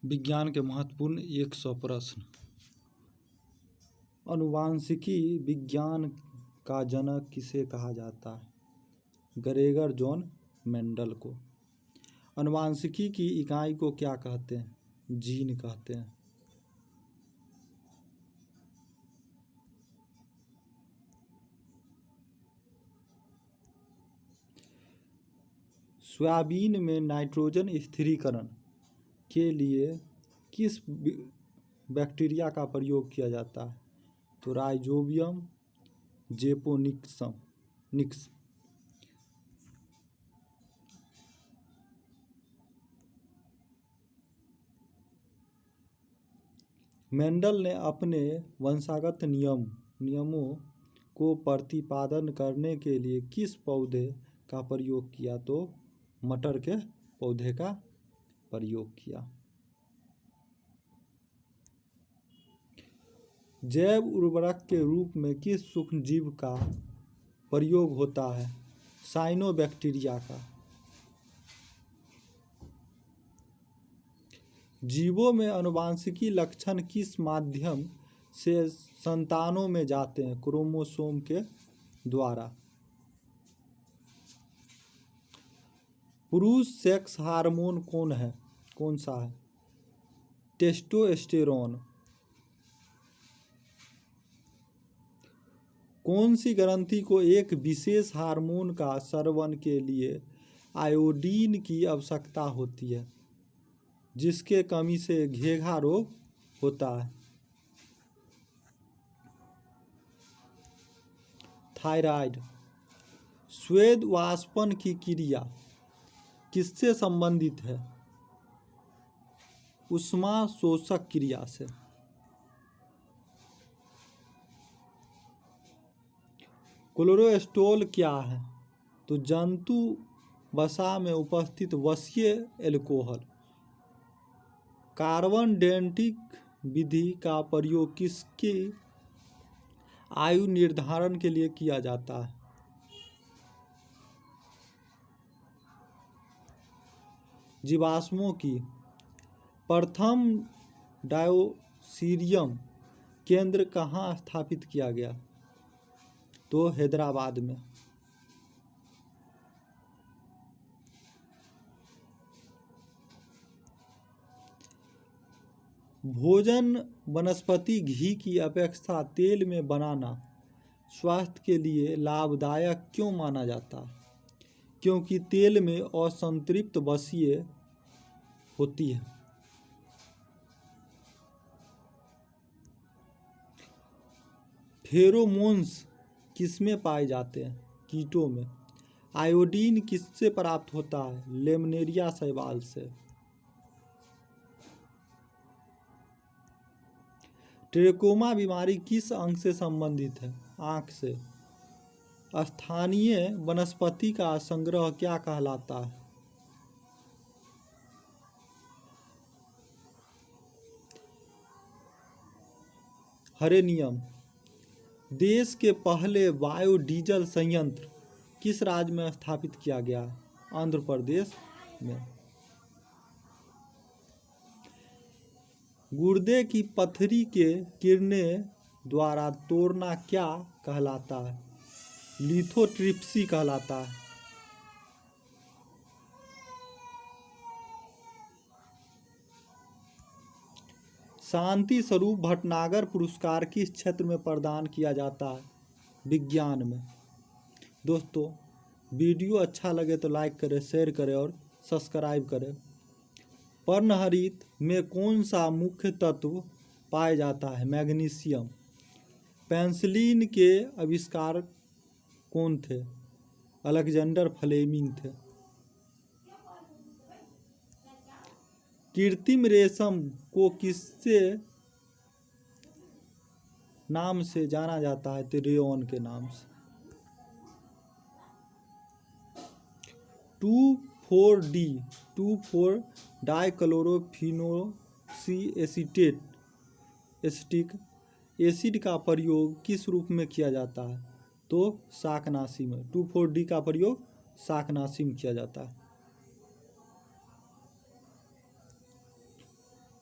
विज्ञान के महत्वपूर्ण 100 प्रश्न। आनुवांशिकी विज्ञान का जनक किसे कहा जाता है? ग्रेगर जॉन मेंडल को। आनुवांशिकी की इकाई को क्या कहते हैं? जीन कहते हैं। सोयाबीन में नाइट्रोजन स्थिरीकरण के लिए किस बैक्टीरिया का प्रयोग किया जाता है? तो राइजोबियम जेपोनिक्स। मेंडल ने अपने वंशागत नियमों को प्रतिपादन करने के लिए किस पौधे का प्रयोग किया? तो मटर के पौधे का प्रयोग किया। जैव उर्वरक के रूप में किस सूक्ष्मजीव का प्रयोग होता है? साइनोबैक्टीरिया का। जीवों में आनुवांशिकी लक्षण किस माध्यम से संतानों में जाते हैं? क्रोमोसोम के द्वारा। पुरुष सेक्स हार्मोन कौन सा है? टेस्टोस्टेरोन। कौन सी ग्रंथि को एक विशेष हार्मोन का स्रावन के लिए आयोडीन की आवश्यकता होती है, जिसके कमी से घेघा रोग होता है? थायराइड। स्वेद वाष्पन की क्रिया किससे संबंधित है? ऊष्मा शोषक क्रिया से। क्लोरोस्टोल क्या है? तो जंतु वसा में उपस्थित वसीय एल्कोहल। कार्बन डेटिंग विधि का प्रयोग किसकी आयु निर्धारण के लिए किया जाता है? जीवाश्मों की। प्रथम डायोसीरियम केंद्र कहाँ स्थापित किया गया? तो हैदराबाद में। भोजन वनस्पति घी की अपेक्षा तेल में बनाना स्वास्थ्य के लिए लाभदायक क्यों माना जाता है? क्योंकि तेल में असंतृप्त वसीय होती है। फेरोमोन्स किसमें पाए जाते हैं? कीटों में। आयोडीन किससे प्राप्त होता है? लेमनेरिया शैवाल से। ट्रेकोमा बीमारी किस अंग से संबंधित है? आँख से। स्थानीय वनस्पति का संग्रह क्या कहलाता है? हरेनियम। देश के पहले बायोडीजल संयंत्र किस राज्य में स्थापित किया गया? आंध्र प्रदेश में। गुर्दे की पथरी के किरणें द्वारा तोड़ना क्या कहलाता है? लिथोट्रिप्सी कहलाता है। शांति स्वरूप भटनागर पुरस्कार किस क्षेत्र में प्रदान किया जाता है? विज्ञान में। दोस्तों, वीडियो अच्छा लगे तो लाइक करें, शेयर करें और सब्सक्राइब करें। पर्णहरित में कौन सा मुख्य तत्व पाया जाता है? मैग्नीशियम। पेंसिलिन के आविष्कारक कौन थे? अलेक्जेंडर फ्लेमिंग थे। कृत्रिम रेशम को किससे नाम से जाना जाता है? तो रेयॉन के नाम से। 2,4-D डाइक्लोरोफिनोक्सी एसिटिक एसिड का प्रयोग किस रूप में किया जाता है? तो शाकनाशी में। 2,4-D का प्रयोग शाकनाशी में किया जाता है।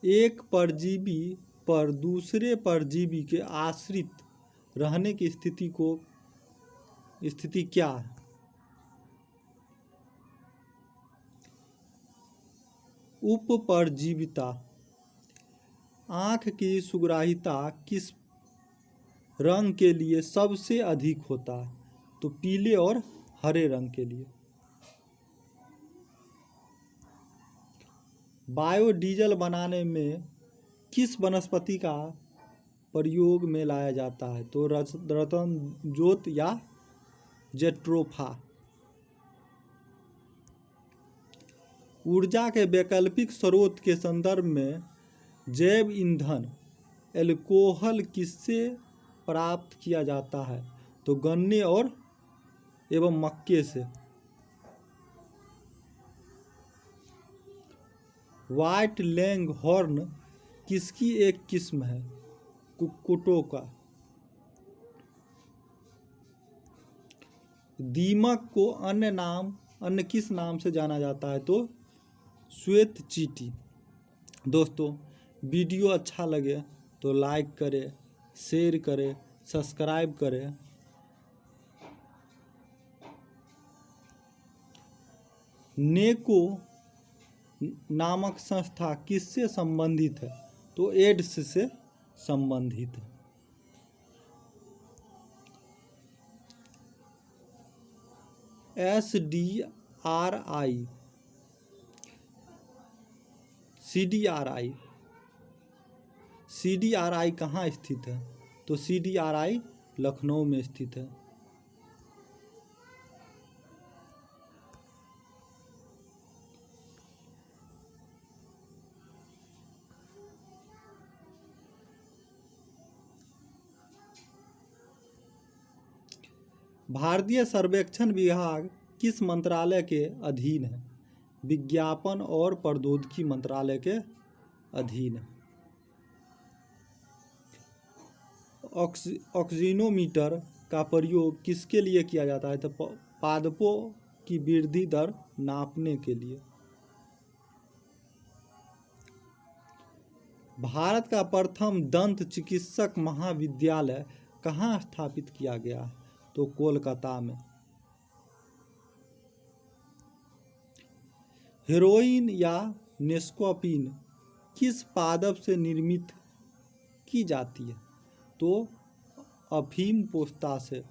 एक परजीवी पर दूसरे परजीवी के आश्रित रहने की स्थिति क्या है? उपपरजीविता। आँख की सुग्राहिता किस रंग के लिए सबसे अधिक होता है? तो पीले और हरे रंग के लिए। बायोडीजल बनाने में किस वनस्पति का प्रयोग में लाया जाता है? तो रतन जोत या जेट्रोफा। ऊर्जा के वैकल्पिक स्रोत के संदर्भ में जैव ईंधन एल्कोहल किससे प्राप्त किया जाता है? तो गन्ने और एवं मक्के से। व्हाइट लैंग हॉर्न किसकी एक किस्म है? कुक्कुटों का। दीमक को अन्य किस नाम से जाना जाता है? तो श्वेत चींटी। दोस्तों, वीडियो अच्छा लगे तो लाइक करें, शेयर करें, सब्सक्राइब करें। नेको नामक संस्था किससे संबंधित है? तो एड्स से संबंधित है। CDRI कहाँ स्थित है? तो CDRI लखनऊ में स्थित है। भारतीय सर्वेक्षण विभाग किस मंत्रालय के अधीन है? विज्ञापन और प्रौद्योगिकी मंत्रालय के अधीन है। ऑक्सीनोमीटर का प्रयोग किसके लिए किया जाता है? तो पादपों की वृद्धि दर नापने के लिए। भारत का प्रथम दंत चिकित्सक महाविद्यालय कहाँ स्थापित किया गया है? तो कोलकाता में। हेरोइन या नेस्कोपिन किस पादप से निर्मित की जाती है? तो अफीम पोस्ता से।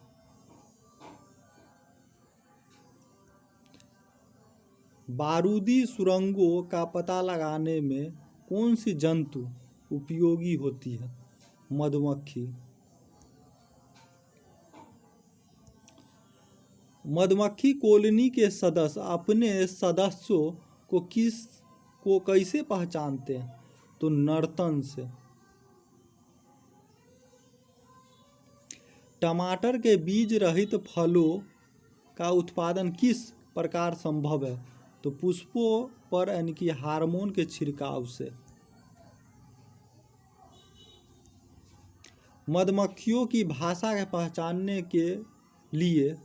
बारूदी सुरंगों का पता लगाने में कौन सी जंतु उपयोगी होती है? मधुमक्खी। मधुमक्खी कॉलोनी के सदस्य अपने सदस्यों को कैसे पहचानते हैं? तो नर्तन से। टमाटर के बीज रहित फलों का उत्पादन किस प्रकार संभव है? तो पुष्पों पर यानी हार्मोन के छिड़काव से। मधुमक्खियों की भाषा के पहचानने के लिए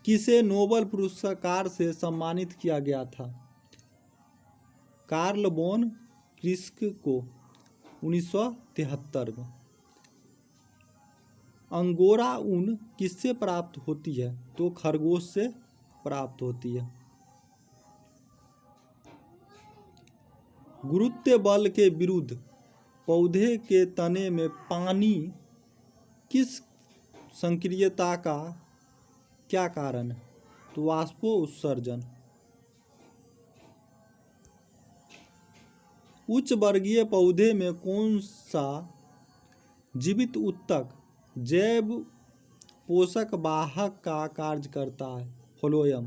किसे नोबेल पुरस्कार से सम्मानित किया गया था? कार्ल वॉन क्रिस्क को 1973 में। अंगोरा ऊन किससे प्राप्त होती है? तो खरगोश से प्राप्त होती है। गुरुत्व बल के विरुद्ध पौधे के तने में पानी किस संक्रियता का क्या कारण है? तो वाष्पो उत्सर्जन। उच्च वर्गीय पौधे में कौन सा जीवित ऊतक जैव पोषक वाहक का कार्य करता है? फ्लोएम।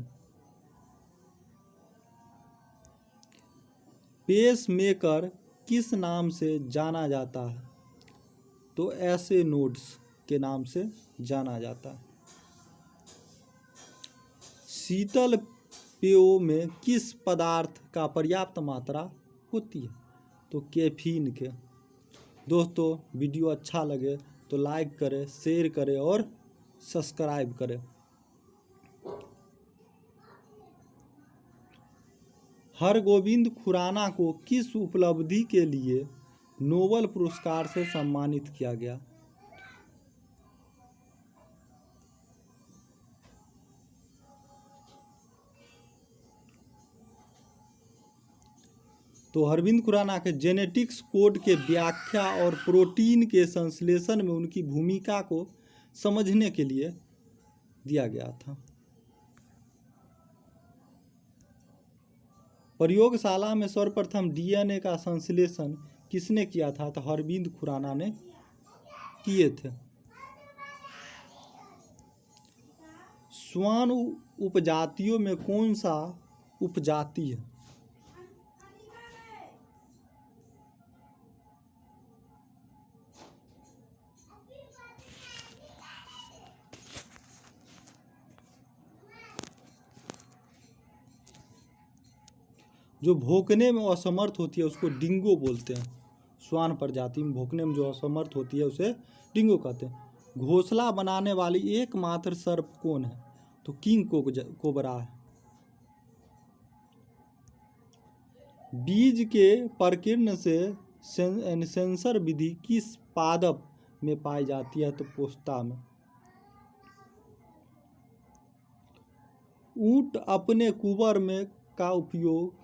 पेसमेकर किस नाम से जाना जाता है? तो ऐसे नोड्स के नाम से जाना जाता है। शीतल पेयों में किस पदार्थ का पर्याप्त मात्रा होती है? तो कैफीन के। दोस्तों, वीडियो अच्छा लगे तो लाइक करें, शेयर करें और सब्सक्राइब करें। हरगोविंद खुराना को किस उपलब्धि के लिए नोबेल पुरस्कार से सम्मानित किया गया? तो अरविंद खुराना के जेनेटिक्स कोड के व्याख्या और प्रोटीन के संश्लेषण में उनकी भूमिका को समझने के लिए दिया गया था। प्रयोगशाला में सर्वप्रथम डीएनए का संश्लेषण किसने किया था? तो अरविंद खुराना ने किए थे। श्वान उपजातियों में कौन सा उपजाति है? जो भौंकने में असमर्थ होती है उसको डिंगो बोलते हैं। श्वान प्रजाति में भौंकने में जो असमर्थ होती है उसे डिंगो कहते हैं। घोंसला बनाने वाली एकमात्र सर्प कौन है? तो किंग कोबरा है। बीज के प्रकीर्ण से सेंसर विधि किस पादप में पाई जाती है? तो पोस्ता में। ऊंट अपने कुबर में का उपयोग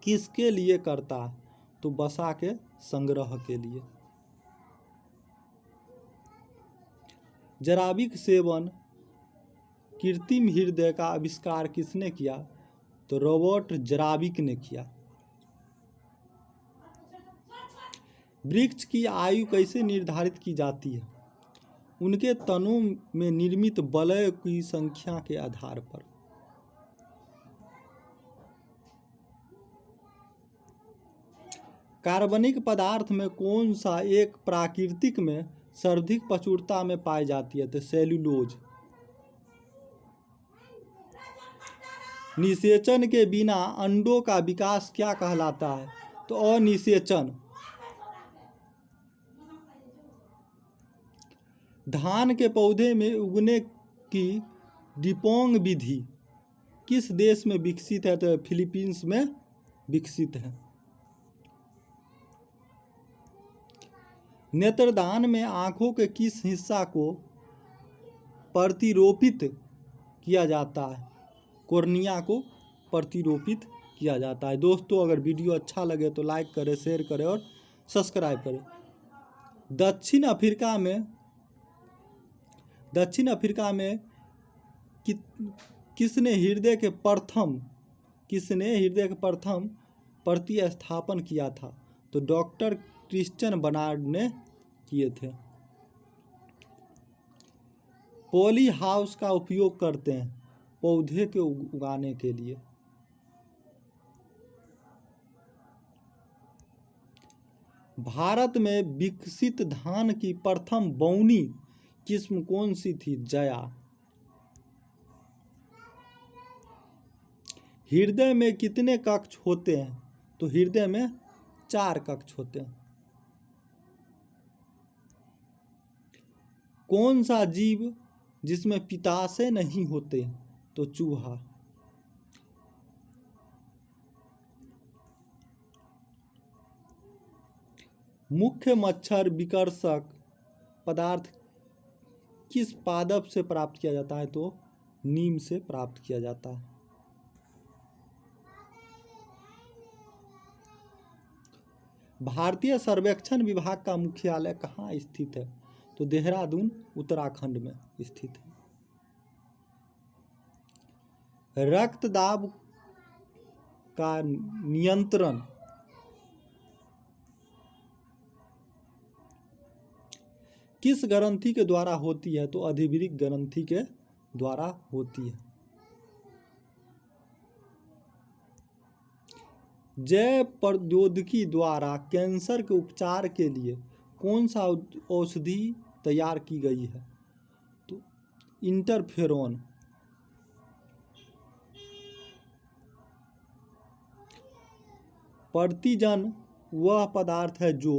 किसके लिए करता है? तो वसा के संग्रह के लिए। जराविक सेवन कृत्रिम हृदय का आविष्कार किसने किया? तो रॉबर्ट जराविक ने किया। वृक्ष की आयु कैसे निर्धारित की जाती है? उनके तनों में निर्मित वलय की संख्या के आधार पर। कार्बनिक पदार्थ में कौन सा एक प्राकृतिक में सर्वाधिक प्रचुरता में पाई जाती है? तो सेल्यूलोज। निषेचन के बिना अंडों का विकास क्या कहलाता है? तो अनिषेचन। धान के पौधे में उगने की डिपोंग विधि किस देश में विकसित है? तो फिलीपींस में विकसित है। नेत्रदान में आंखों के किस हिस्सा को प्रतिरोपित किया जाता है? कॉर्निया को प्रतिरोपित किया जाता है। दोस्तों, अगर वीडियो अच्छा लगे तो लाइक करें, शेयर करें और सब्सक्राइब करें। दक्षिण अफ्रीका में किसने हृदय के प्रथम प्रतिस्थापन किया था? तो डॉक्टर क्रिश्चियन बर्नार्ड ने किए थे। पॉली हाउस का उपयोग करते हैं पौधे के उगाने के लिए। भारत में विकसित धान की प्रथम बौनी किस्म कौन सी थी? जया। हृदय में कितने कक्ष होते हैं? तो हृदय में 4 कक्ष होते हैं। कौन सा जीव जिसमें पित्ताशय नहीं होते? तो चूहा। मुख्य मच्छर विकर्षक पदार्थ किस पादप से प्राप्त किया जाता है? तो नीम से प्राप्त किया जाता है। भारतीय सर्वेक्षण विभाग का मुख्यालय कहाँ स्थित है? तो देहरादून, उत्तराखंड में स्थित है। रक्तदाब का नियंत्रण किस ग्रंथि के द्वारा होती है? तो अधिवृक्क ग्रंथि के द्वारा होती है। जैव प्रौद्योगिकी द्वारा कैंसर के उपचार के लिए कौन सा औषधि तैयार की गई है? तो इंटरफेरोन। प्रतिजन वह पदार्थ है जो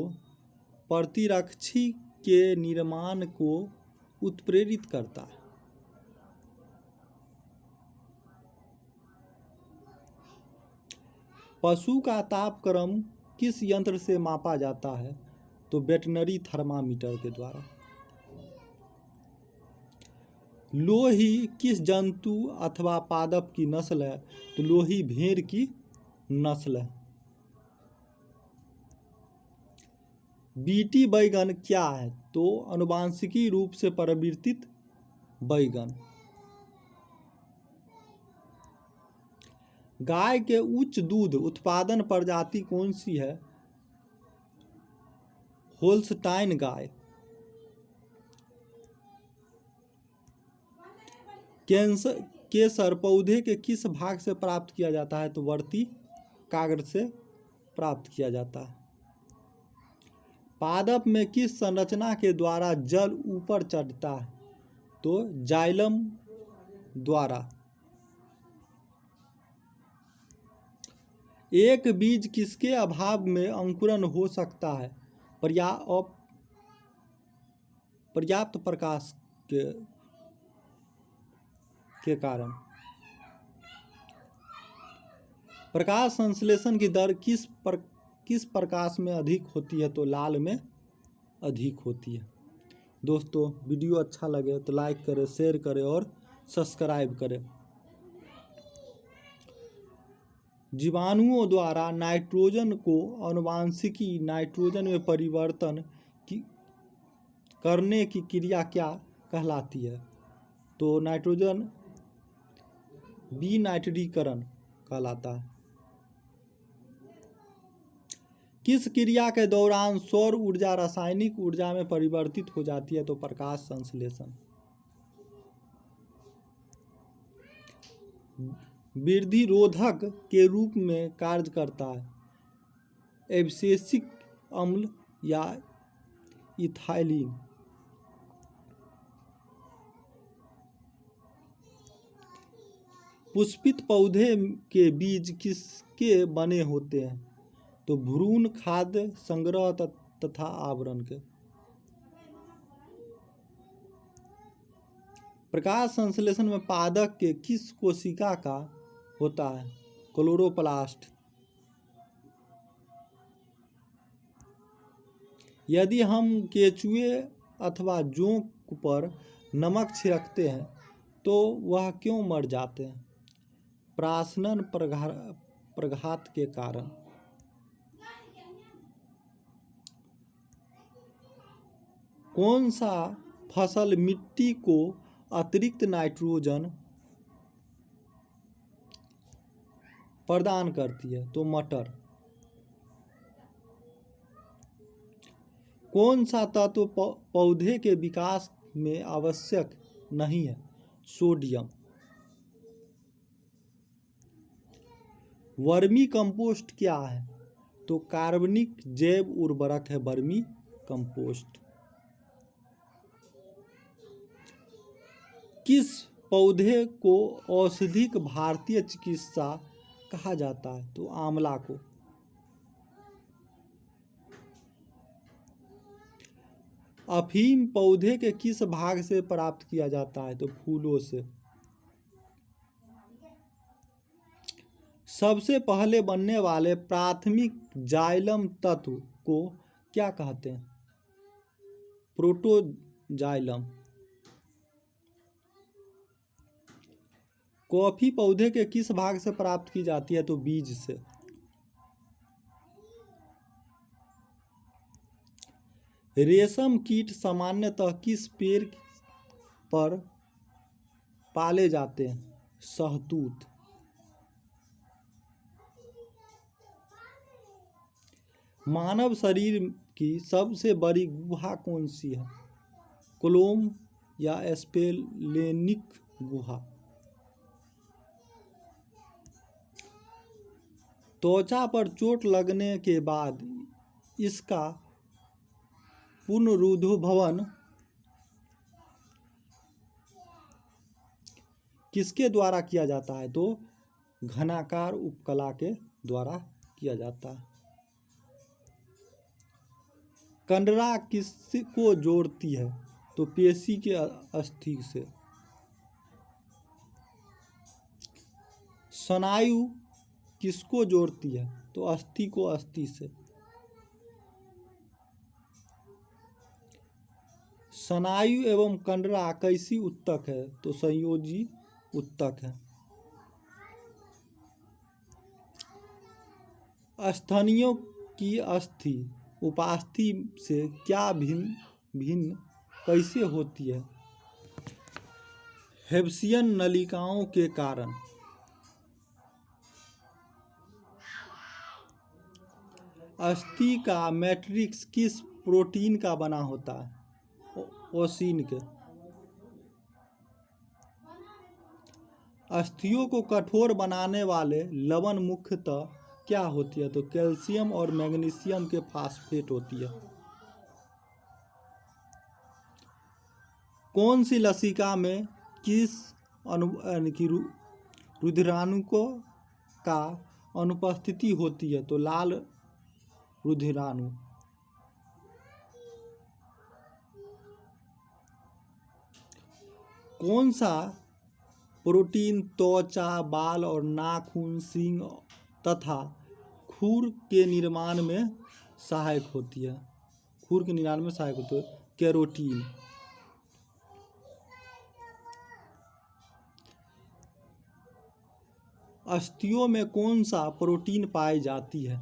प्रतिरक्षी के निर्माण को उत्प्रेरित करता है। पशु का तापक्रम किस यंत्र से मापा जाता है? तो वेटरनरी थर्मामीटर के द्वारा। लोही किस जंतु अथवा पादप की नस्ल है? तो लोही भेड़ की नस्ल है। बीटी बैगन क्या है? तो अनुवांशिकी रूप से परिवर्तित बैगन। गाय के उच्च दूध उत्पादन प्रजाति कौन सी है? होल्स्टाइन गाय। केसर पौधे के किस भाग से प्राप्त किया जाता है? तो वर्ती कागज से प्राप्त किया जाता है। पादप में किस संरचना के द्वारा जल ऊपर चढ़ता है? तो जाइलम द्वारा। एक बीज किसके अभाव में अंकुरन हो सकता है? पर्याप्त प्रकाश के कारण। प्रकाश संश्लेषण की दर किस प्रकाश में अधिक होती है? तो लाल में अधिक होती है। दोस्तों वीडियो अच्छा लगे तो लाइक करें, शेयर करें और सब्सक्राइब करें। जीवाणुओं द्वारा नाइट्रोजन को आनुवांशिकी नाइट्रोजन में परिवर्तन करने की क्रिया क्या कहलाती है? तो नाइट्रोजन विनाइट्रीकरण कहलाता है। किस क्रिया के दौरान सौर ऊर्जा रासायनिक ऊर्जा में परिवर्तित हो जाती है? तो प्रकाश संश्लेषण। वृद्धि रोधक के रूप में कार्य करता है एब्सिसिक अम्ल या इथाइलिन। पुष्पित पौधे के बीज किसके बने होते हैं? तो भ्रूण, खाद्य संग्रह तथा आवरण के। प्रकाश संश्लेषण में पादप के किस कोशिका का होता है? क्लोरोप्लास्ट। यदि हम केचुए अथवा जोंक पर नमक छिड़कते हैं तो वह क्यों मर जाते हैं? प्रासनन प्रघात के कारण। कौन सा फसल मिट्टी को अतिरिक्त नाइट्रोजन प्रदान करती है? तो मटर। कौन सा तत्व पौधे के विकास में आवश्यक नहीं है? सोडियम। वर्मी कंपोस्ट क्या है? तो कार्बनिक जैव उर्वरक है वर्मी कंपोस्ट। किस पौधे को औषधिक भारतीय चिकित्सा कहा जाता है? तो आंवला को। अफीम पौधे के किस भाग से प्राप्त किया जाता है? तो फूलों से। सबसे पहले बनने वाले प्राथमिक जाइलम तत्व को क्या कहते हैं? प्रोटोजाइलम। कॉफी पौधे के किस भाग से प्राप्त की जाती है? तो बीज से। रेशम कीट सामान्यतः किस पेड़ पर पाले जाते हैं? शहतूत। मानव शरीर की सबसे बड़ी गुहा कौन सी है? कोलोम या स्पेलेनिक गुहा। त्वचा पर चोट लगने के बाद इसका पुनरुद्भवन किसके द्वारा किया जाता है? तो घनाकार उपकला के द्वारा किया जाता है। कंडरा किसको जोड़ती है? तो पेशी के अस्थि से। स्नायु किसको जोड़ती है? तो अस्थि को अस्थि से। स्नायु एवं कंडरा कैसी उत्तक है? तो संयोजी उत्तक है। स्थनियों की अस्थि उपास्थि से क्या भिन्न कैसे होती है? हेब्सियन नलिकाओं के कारण। अस्थि का मैट्रिक्स किस प्रोटीन का बना होता है? ओसिन के। अस्थियों को कठोर बनाने वाले लवण मुख्यतः क्या होती है? तो कैल्शियम और मैग्नीशियम के फास्फेट होती है। कौन सी लसिका में किस रुधिराणुकों का अनुपस्थिति होती है? तो लाल रुधिराणु। कौन सा प्रोटीन त्वचा, बाल और नाखून, सींग तथा खुर के निर्माण में सहायक होती है? खुर के निर्माण में सहायक होती है केरोटीन। अस्थियों में कौन सा प्रोटीन पाई जाती है?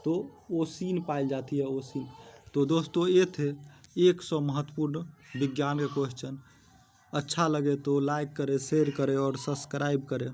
तो ओसिन पाई जाती है, ओसिन। तो दोस्तों ये थे 100 महत्वपूर्ण विज्ञान के क्वेश्चन। अच्छा लगे तो लाइक करें, शेयर करें और सब्सक्राइब करें।